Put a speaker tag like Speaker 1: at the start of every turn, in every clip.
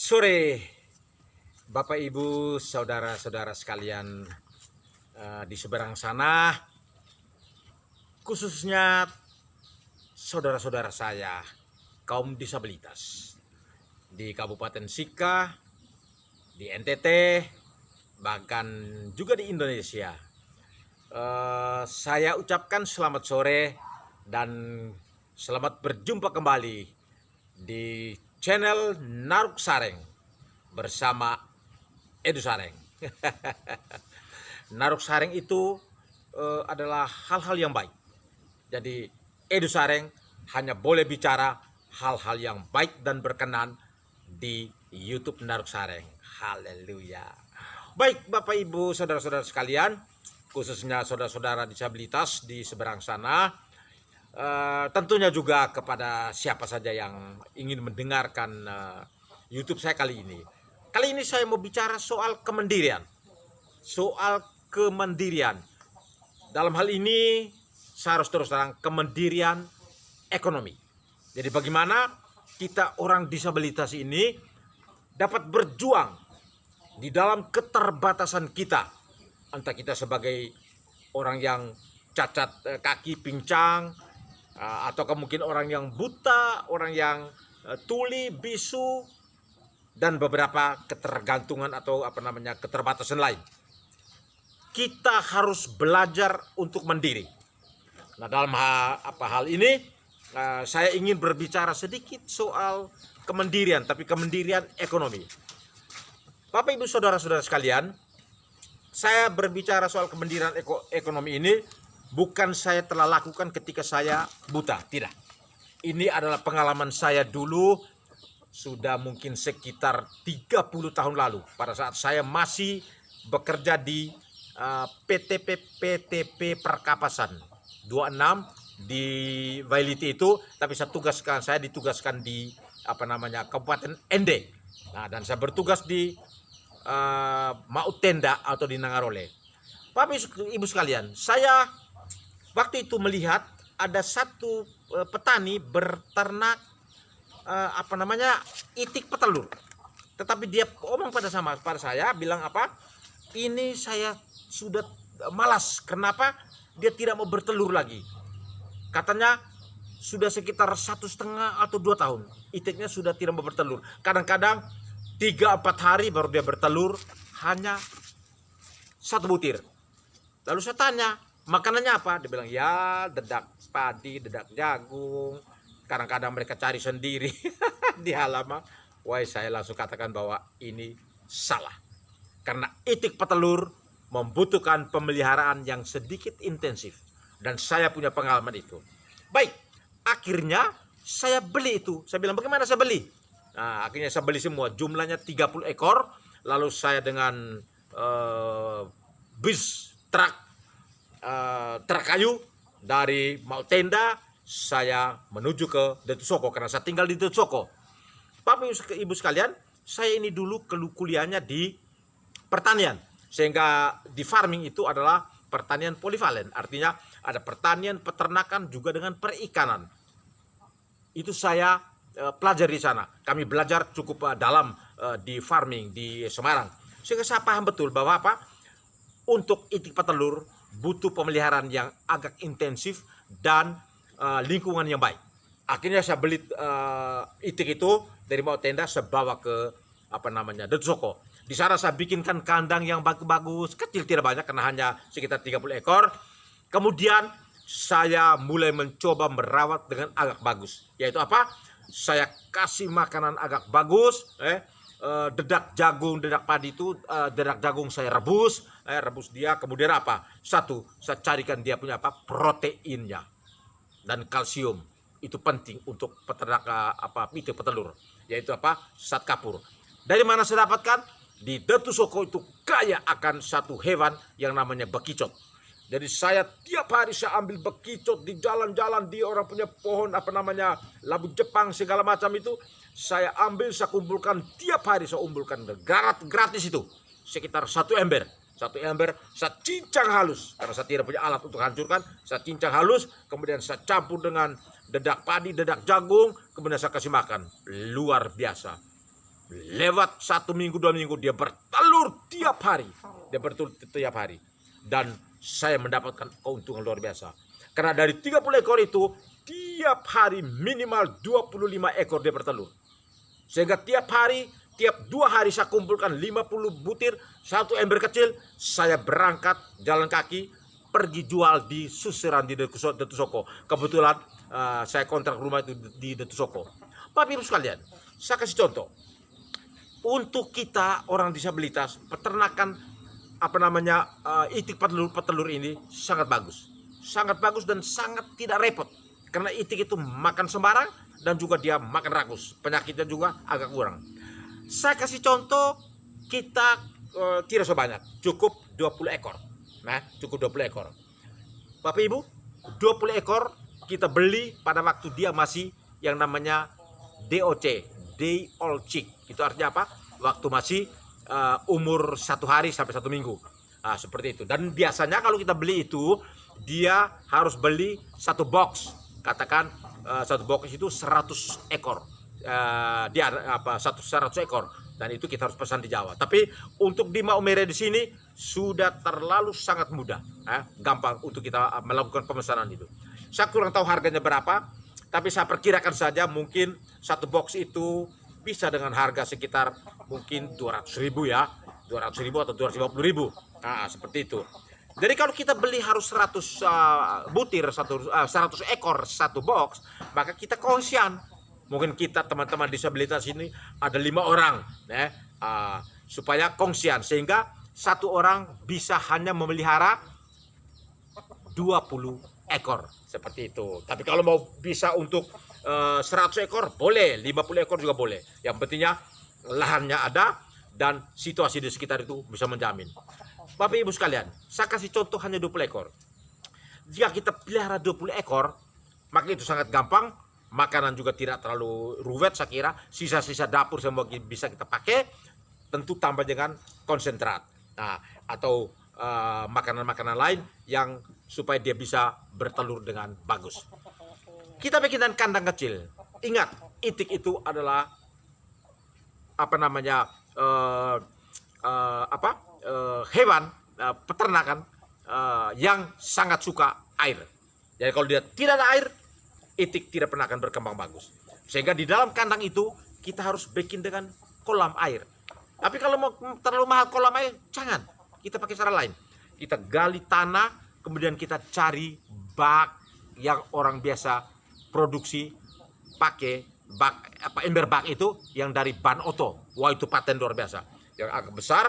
Speaker 1: Sore, Bapak Ibu, saudara-saudara sekalian di seberang sana, khususnya saudara-saudara saya kaum disabilitas di Kabupaten Sika, di NTT, bahkan juga di Indonesia. Saya ucapkan selamat sore dan selamat berjumpa kembali di channel Naruk Sareng bersama Edu Sareng. Naruk Sareng itu adalah hal-hal yang baik. Jadi Edu Sareng hanya boleh bicara hal-hal yang baik dan berkenan di YouTube Naruk Sareng. Haleluya. Baik Bapak Ibu, saudara-saudara sekalian, khususnya saudara-saudara disabilitas di seberang sana, tentunya juga kepada siapa saja yang ingin mendengarkan YouTube saya kali ini. Kali ini saya mau bicara soal kemandirian. Soal kemandirian. Dalam hal ini saya harus terus terang kemandirian ekonomi. Jadi bagaimana kita orang disabilitas ini dapat berjuang di dalam keterbatasan kita. Entah kita sebagai orang yang cacat kaki, pincang, atau mungkin orang yang buta, orang yang tuli, bisu, dan beberapa ketergantungan atau keterbatasan lain. Kita harus belajar untuk mandiri. Nah, dalam hal ini saya ingin berbicara sedikit soal kemandirian, tapi kemandirian ekonomi. Bapak Ibu saudara-saudara sekalian, saya berbicara soal kemandirian ekonomi ini bukan saya telah lakukan ketika saya buta, tidak. Ini adalah pengalaman saya dulu, sudah mungkin sekitar 30 tahun lalu. Pada saat saya masih bekerja di PTP Perkapasan 26 di Wailiti itu, tapi saya ditugaskan di Kabupaten Ende. Nah, dan saya bertugas di Mautenda atau di Nangarole. Bapak Ibu sekalian, saya waktu itu melihat ada satu petani berternak itik petelur. Tetapi dia omong pada saya bilang apa? Ini saya sudah malas. Kenapa? Dia tidak mau bertelur lagi. Katanya sudah sekitar 1,5 atau 2 tahun itiknya sudah tidak mau bertelur. Kadang-kadang 3-4 hari baru dia bertelur, hanya 1 butir. Lalu saya tanya, makanannya apa? Dia bilang, ya dedak padi, dedak jagung. Kadang-kadang mereka cari sendiri di halaman. Wah, saya langsung katakan bahwa ini salah. Karena itik petelur membutuhkan pemeliharaan yang sedikit intensif. Dan saya punya pengalaman itu. Baik, akhirnya saya beli itu. Saya bilang, bagaimana saya beli? Nah, akhirnya saya beli semua. Jumlahnya 30 ekor. Lalu saya dengan bis truk kayu dari Mautenda, saya menuju ke Detusoko karena saya tinggal di Detusoko. Bapak Ibu sekalian, saya ini dulu kuliahnya di pertanian, sehingga di farming itu adalah pertanian polivalen, artinya ada pertanian, peternakan juga dengan perikanan. Itu saya pelajari di sana. Kami belajar cukup dalam di farming di Semarang, sehingga saya paham betul bahwa untuk itik petelur butuh pemeliharaan yang agak intensif dan lingkungan yang baik. Akhirnya saya beli itik itu dari Mautenda, saya bawa ke Detusoko. Di sana saya bikinkan kandang yang bagus, kecil tidak banyak karena hanya sekitar 30 ekor. Kemudian saya mulai mencoba merawat dengan agak bagus. Yaitu apa? Saya kasih makanan agak bagus, dedak jagung, dedak padi itu, dedak jagung saya rebus dia. Kemudian apa? Satu, saya carikan dia punya proteinnya dan kalsium. Itu penting untuk peternak itik petelur, yaitu zat kapur. Dari mana saya dapatkan? Di Detusoko itu kaya akan satu hewan yang namanya bekicot. Jadi saya tiap hari saya ambil bekicot di jalan-jalan, di orang punya pohon labu Jepang segala macam itu. Saya ambil, saya kumpulkan tiap hari, saya kumpulkan gratis itu sekitar 1 ember. 1 ember saya cincang halus karena saya tidak punya alat untuk hancurkan. Saya cincang halus, kemudian saya campur dengan dedak padi, dedak jagung, kemudian saya kasih makan. Luar biasa. lewat 1 minggu 2 minggu dia bertelur tiap hari. Dia bertelur tiap hari. Dan saya mendapatkan keuntungan luar biasa. Karena dari 30 ekor itu tiap hari minimal 25 ekor dia bertelur. Sehingga tiap hari, tiap 2 hari saya kumpulkan 50 butir, 1 ember kecil, saya berangkat jalan kaki, pergi jual di Susiran di Detusoko. Kebetulan saya kontrak rumah itu di Detusoko. Bapak Ibu sekalian, saya kasih contoh. Untuk kita orang disabilitas, peternakan itik petelur ini sangat bagus. Sangat bagus dan sangat tidak repot. Karena itik itu makan sembarang dan juga dia makan rakus. Penyakitnya juga agak kurang. Saya kasih contoh, kita tidak sebanyak, cukup 20 ekor. Nah, cukup 20 ekor. Bapak Ibu, 20 ekor kita beli pada waktu dia masih yang namanya DOC, Day Old Chick. Itu artinya apa? Waktu masih umur 1 hari sampai 1 minggu. Nah, seperti itu. Dan biasanya kalau kita beli itu, dia harus beli 1 box. Katakan 1 box itu 100 ekor. Dia 100 ekor. Dan itu kita harus pesan di Jawa. Tapi untuk di Maumere di sini sudah terlalu sangat mudah, gampang untuk kita melakukan pemesanan itu. Saya kurang tahu harganya berapa, tapi saya perkirakan saja mungkin 1 box itu bisa dengan harga sekitar mungkin 200.000 ya, 200.000 atau 250.000. Nah, seperti itu. Jadi kalau kita beli harus 100 butir, 100 ekor 1 box, maka kita kongsian. Mungkin kita teman-teman disabilitas ini ada 5 orang, supaya kongsian sehingga 1 orang bisa hanya memelihara 20 ekor seperti itu. Tapi kalau mau bisa untuk 100 ekor boleh, 50 ekor juga boleh. Yang pentingnya lahannya ada dan situasi di sekitar itu bisa menjamin. Bapak Ibu sekalian, saya kasih contoh hanya 20 ekor. Jika kita pelihara 20 ekor, maka itu sangat gampang. Makanan juga tidak terlalu ruwet saya kira. Sisa-sisa dapur semua bisa kita pakai. Tentu tambah dengan konsentrat. Nah, atau makanan-makanan lain yang supaya dia bisa bertelur dengan bagus. Kita bikin kandang kecil. Ingat, itik itu adalah hewan peternakan yang sangat suka air. Jadi kalau dia tidak ada air, itik tidak pernah akan berkembang bagus. Sehingga di dalam kandang itu kita harus bikin dengan kolam air. Tapi kalau mau terlalu mahal kolam air, jangan. Kita pakai cara lain. Kita gali tanah, kemudian kita cari bak yang orang biasa produksi pakai bak ember bak itu yang dari ban oto. Wah, itu paten luar biasa. Yang agak besar.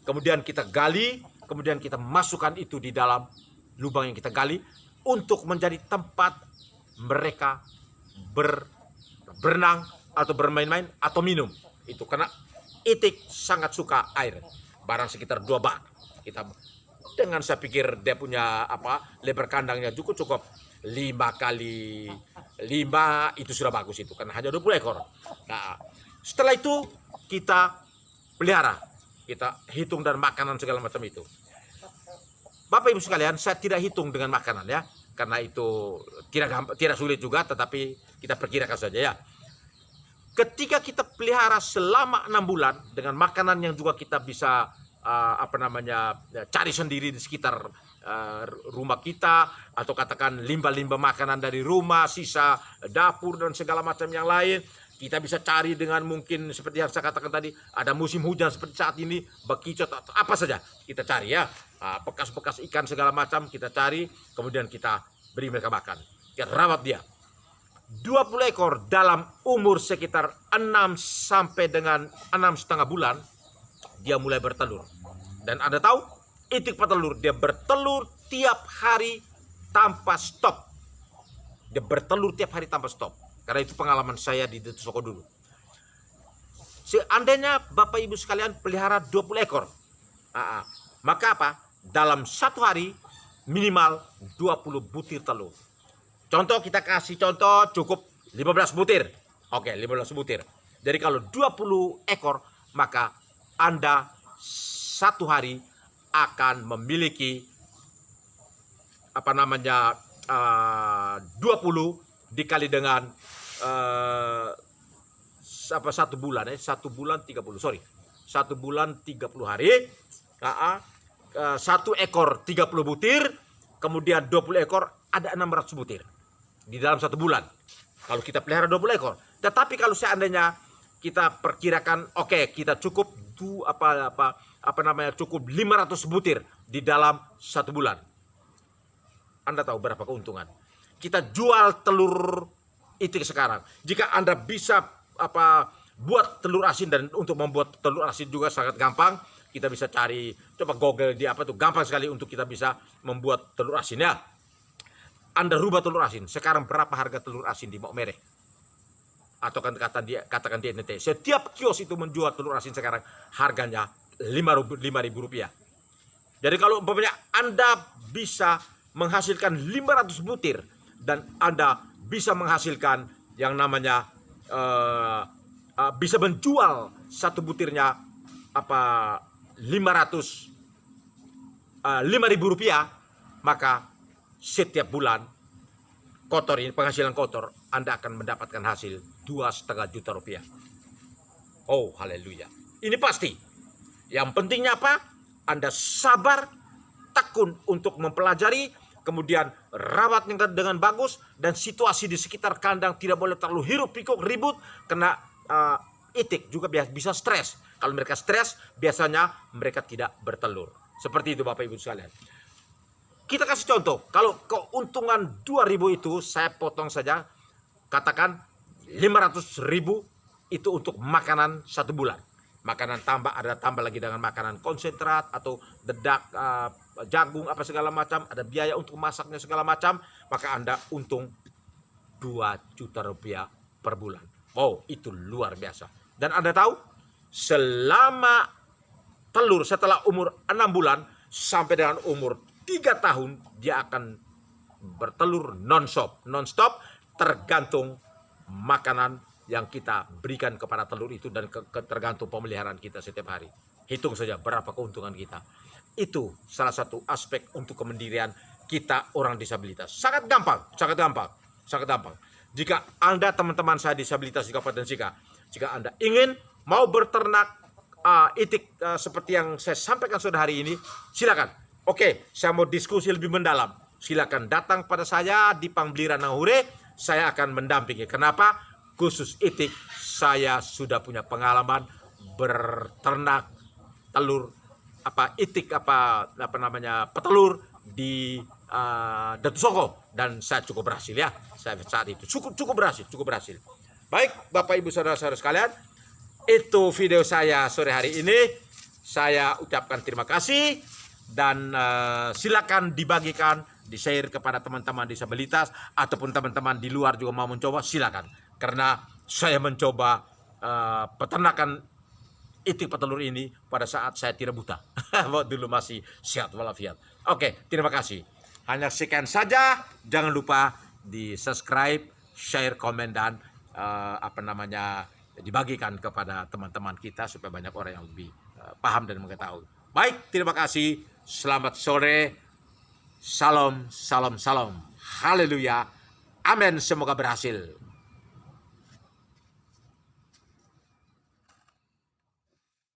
Speaker 1: Kemudian kita gali, kemudian kita masukkan itu di dalam lubang yang kita gali untuk menjadi tempat mereka berenang atau bermain-main atau minum. Itu karena itik sangat suka air. Barang sekitar 2 bak. Kita dengan saya pikir dia punya lebar kandangnya cukup 5 kali 5 itu sudah bagus itu karena hanya 20 ekor. Nah, setelah itu kita pelihara, kita hitung dan makanan segala macam itu. Bapak Ibu sekalian, saya tidak hitung dengan makanan ya. Karena itu tidak sulit juga, tetapi kita perkirakan saja ya. Ketika kita pelihara selama 6 bulan dengan makanan yang juga kita bisa cari sendiri di sekitar rumah kita, atau katakan limbah-limbah makanan dari rumah, sisa dapur dan segala macam yang lain, kita bisa cari dengan mungkin seperti yang saya katakan tadi, ada musim hujan seperti saat ini, bekicot atau apa saja kita cari ya. Bekas-bekas ikan segala macam kita cari, kemudian kita beri mereka makan. Kita rawat dia. 20 ekor dalam umur sekitar 6 sampai dengan 6,5 bulan, dia mulai bertelur. Dan Anda tahu, itik petelur, dia bertelur tiap hari tanpa stop. Dia bertelur tiap hari tanpa stop. Karena itu pengalaman saya di Detusoko dulu. Seandainya Bapak Ibu sekalian pelihara 20 ekor, maka dalam 1 hari minimal 20 butir telur. Contoh, kita kasih contoh cukup 15 butir. Oke, 15 butir. Jadi kalau 20 ekor, maka Anda 1 hari akan memiliki 20 dikali dengan 1 bulan 30, sorry. 1 bulan 30 hari. 1 ekor 30 butir, kemudian 20 ekor ada 600 butir di dalam 1 bulan. Kalau kita pelihara 20 ekor. Tetapi kalau seandainya kita perkirakan kita cukup cukup 500 butir di dalam 1 bulan. Anda tahu berapa keuntungan? Kita jual telur itik sekarang. Jika Anda bisa buat telur asin, dan untuk membuat telur asin juga sangat gampang. Kita bisa cari, coba Google di gampang sekali untuk kita bisa membuat telur asin ya. Anda rubah telur asin. Sekarang berapa harga telur asin di Maumere? Atau katakan di NTT. Setiap kios itu menjual telur asin sekarang harganya Rp5.000. Jadi kalau umpamanya Anda bisa menghasilkan 500 butir dan Anda bisa menghasilkan yang namanya bisa menjual 1 butirnya Rp5.000, maka setiap bulan penghasilan kotor Anda akan mendapatkan hasil Rp2,5 juta. Oh, haleluya. Ini pasti. Yang pentingnya apa? Anda sabar, tekun untuk mempelajari, kemudian rawatnya dengan bagus, dan situasi di sekitar kandang tidak boleh terlalu hiruk pikuk ribut, karena itik juga bisa stres. Kalau mereka stres, biasanya mereka tidak bertelur. Seperti itu Bapak Ibu sekalian. Kita kasih contoh, kalau keuntungan 2.000 itu saya potong saja, katakan 500.000 itu untuk makanan 1 bulan. Makanan tambah lagi dengan makanan konsentrat atau dedak, jagung apa segala macam, ada biaya untuk masaknya segala macam, maka Anda untung Rp2 juta per bulan. Oh, itu luar biasa. Dan Anda tahu, selama telur setelah umur 6 bulan sampai dengan umur 3 tahun, dia akan bertelur non-stop, tergantung makanan yang kita berikan kepada telur itu, dan tergantung pemeliharaan kita setiap hari. Hitung saja berapa keuntungan kita. Itu salah satu aspek untuk kemandirian kita orang disabilitas. Sangat gampang. Jika Anda, teman-teman saya disabilitas di Kabupaten Sika, jika Anda ingin mau berternak itik seperti yang saya sampaikan sore hari ini, silakan. Oke, saya mau diskusi lebih mendalam. Silakan datang pada saya di Pangbliran Nahure. Saya akan mendampingi. Kenapa? Khusus itik, saya sudah punya pengalaman berternak telur petelur di Datu Soko, dan saya cukup berhasil ya. Saya saat itu cukup berhasil. Baik, Bapak Ibu saudara-saudara sekalian, itu video saya sore hari ini. Saya ucapkan terima kasih, dan silakan dibagikan, di-share kepada teman-teman disabilitas ataupun teman-teman di luar juga mau mencoba, silakan. Karena saya mencoba peternakan itik petelur ini pada saat saya tidak buta. Dulu masih sehat walafiat. Oke, terima kasih. Hanya sekian saja. Jangan lupa di subscribe, share, komen, dan dibagikan kepada teman-teman kita supaya banyak orang yang lebih paham dan mengetahui. Baik, terima kasih. Selamat sore. Salam. Haleluya. Amin. Semoga berhasil.